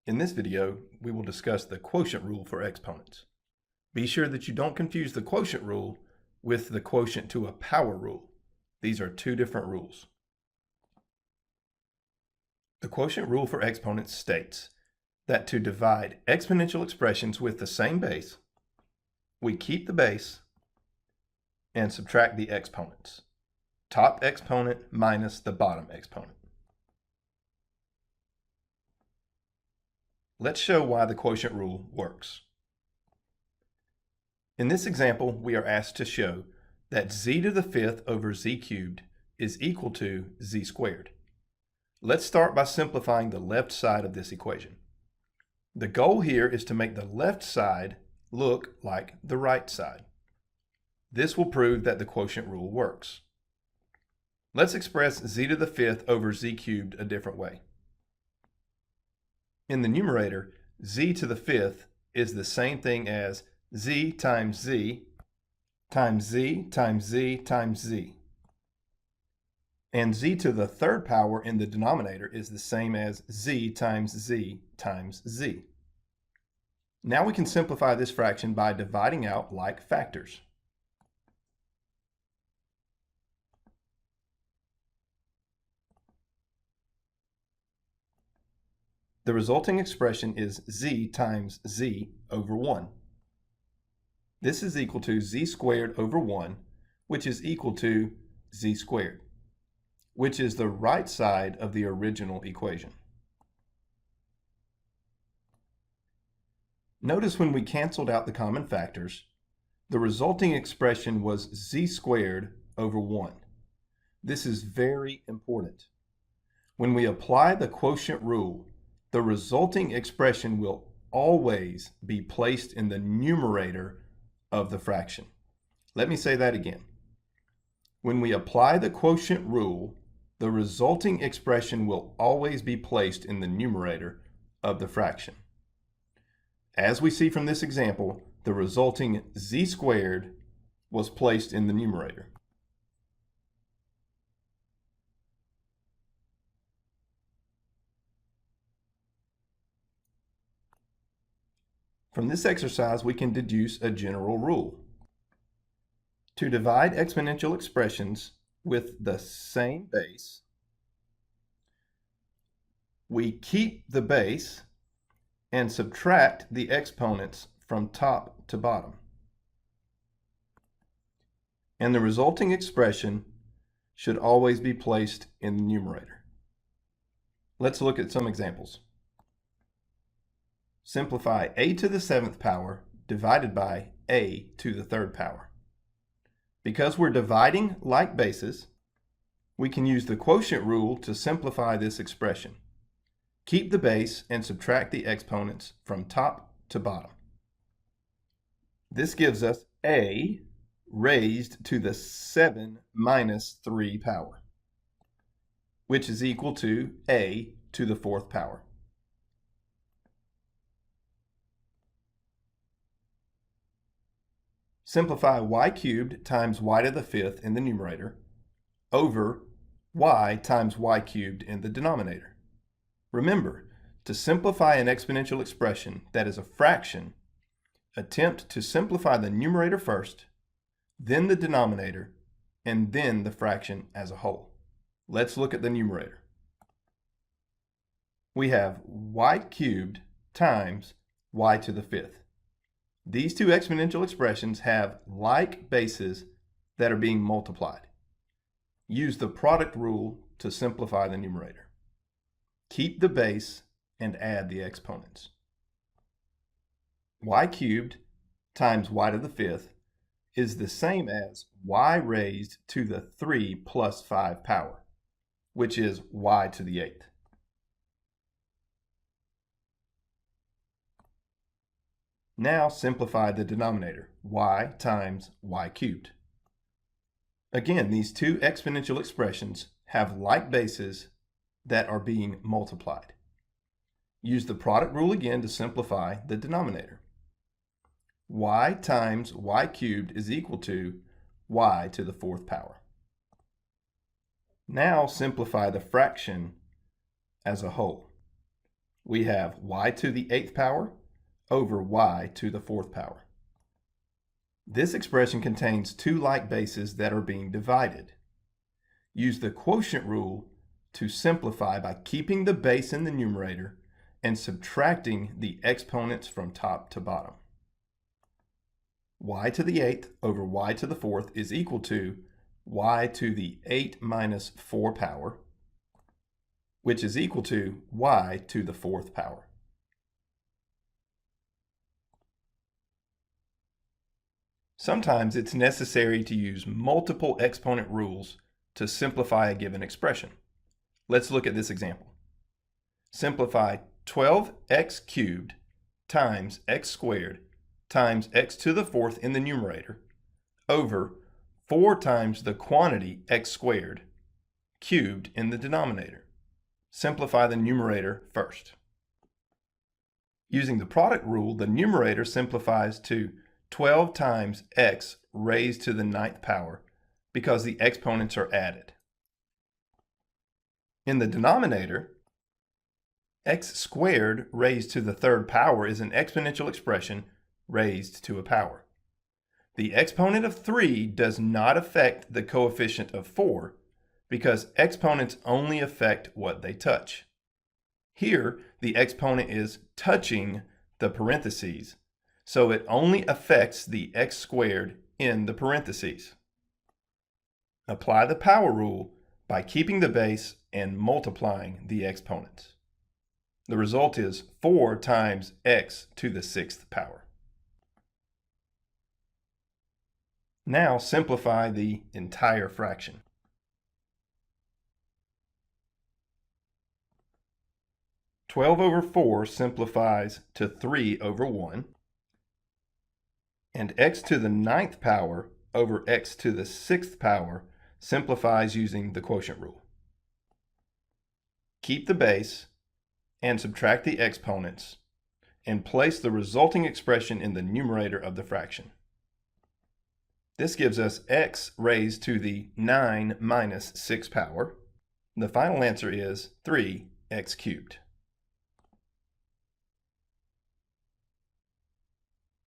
In this video, we will discuss the quotient rule for exponents. Be sure that you don't confuse the quotient rule with the quotient to a power rule. These are two different rules. The quotient rule for exponents states that to divide exponential expressions with the same base, we keep the base and subtract the exponents. Top exponent minus the bottom exponent. Let's show why the quotient rule works. In this example, we are asked to show that z to the fifth over z cubed is equal to z squared. Let's start by simplifying the left side of this equation. The goal here is to make the left side look like the right side. This will prove that the quotient rule works. Let's express z to the fifth over z cubed a different way. In the numerator, z to the fifth is the same thing as z times z times z times z times z. And z to the third power in the denominator is the same as z times z times z. Now we can simplify this fraction by dividing out like factors. The resulting expression is z times z over 1. This is equal to z squared over 1, which is equal to z squared, which is the right side of the original equation. Notice when we canceled out the common factors, the resulting expression was z squared over 1. This is very important. When we apply the quotient rule, the resulting expression will always be placed in the numerator of the fraction. Let me say that again. When we apply the quotient rule, the resulting expression will always be placed in the numerator of the fraction. As we see from this example, the resulting z squared was placed in the numerator. From this exercise, we can deduce a general rule. To divide exponential expressions with the same base, we keep the base and subtract the exponents from top to bottom. And the resulting expression should always be placed in the numerator. Let's look at some examples. Simplify a to the seventh power divided by a to the third power. Because we're dividing like bases, we can use the quotient rule to simplify this expression. Keep the base and subtract the exponents from top to bottom. This gives us a raised to the 7 minus 3 power, which is equal to a to the fourth power. Simplify y cubed times y to the fifth in the numerator over y times y cubed in the denominator. Remember, to simplify an exponential expression that is a fraction, attempt to simplify the numerator first, then the denominator, and then the fraction as a whole. Let's look at the numerator. We have y cubed times y to the fifth. These two exponential expressions have like bases that are being multiplied. Use the product rule to simplify the numerator. Keep the base and add the exponents. Y cubed times y to the fifth is the same as y raised to the 3 plus 5 power, which is y to the 8th. Now simplify the denominator, y times y cubed. Again, these two exponential expressions have like bases that are being multiplied. Use the product rule again to simplify the denominator. Y times y cubed is equal to y to the fourth power. Now simplify the fraction as a whole. we have y to the 8th power over y to the 4th power. This expression contains two like bases that are being divided. Use the quotient rule to simplify by keeping the base in the numerator and subtracting the exponents from top to bottom. Y to the 8th over y to the 4th is equal to y to the 8 minus 4 power, which is equal to y to the 4th power. Sometimes it's necessary to use multiple exponent rules to simplify a given expression. Let's look at this example. Simplify 12x cubed times x squared times x to the 4th in the numerator over 4 times the quantity x squared cubed in the denominator. Simplify the numerator first. Using the product rule, the numerator simplifies to 12 times x raised to the 9th power because the exponents are added. In the denominator, x squared raised to the 3rd power is an exponential expression raised to a power. The exponent of 3 does not affect the coefficient of 4 because exponents only affect what they touch. Here, the exponent is touching the parentheses, so it only affects the x squared in the parentheses. Apply the power rule by keeping the base and multiplying the exponents. The result is 4 times x to the 6th power. Now simplify the entire fraction. Twelve over 4 simplifies to 3 over 1, and x to the 9th power over x to the 6th power simplifies using the quotient rule. Keep the base and subtract the exponents and place the resulting expression in the numerator of the fraction. This gives us x raised to the 9 minus 6 power. The final answer is 3x cubed.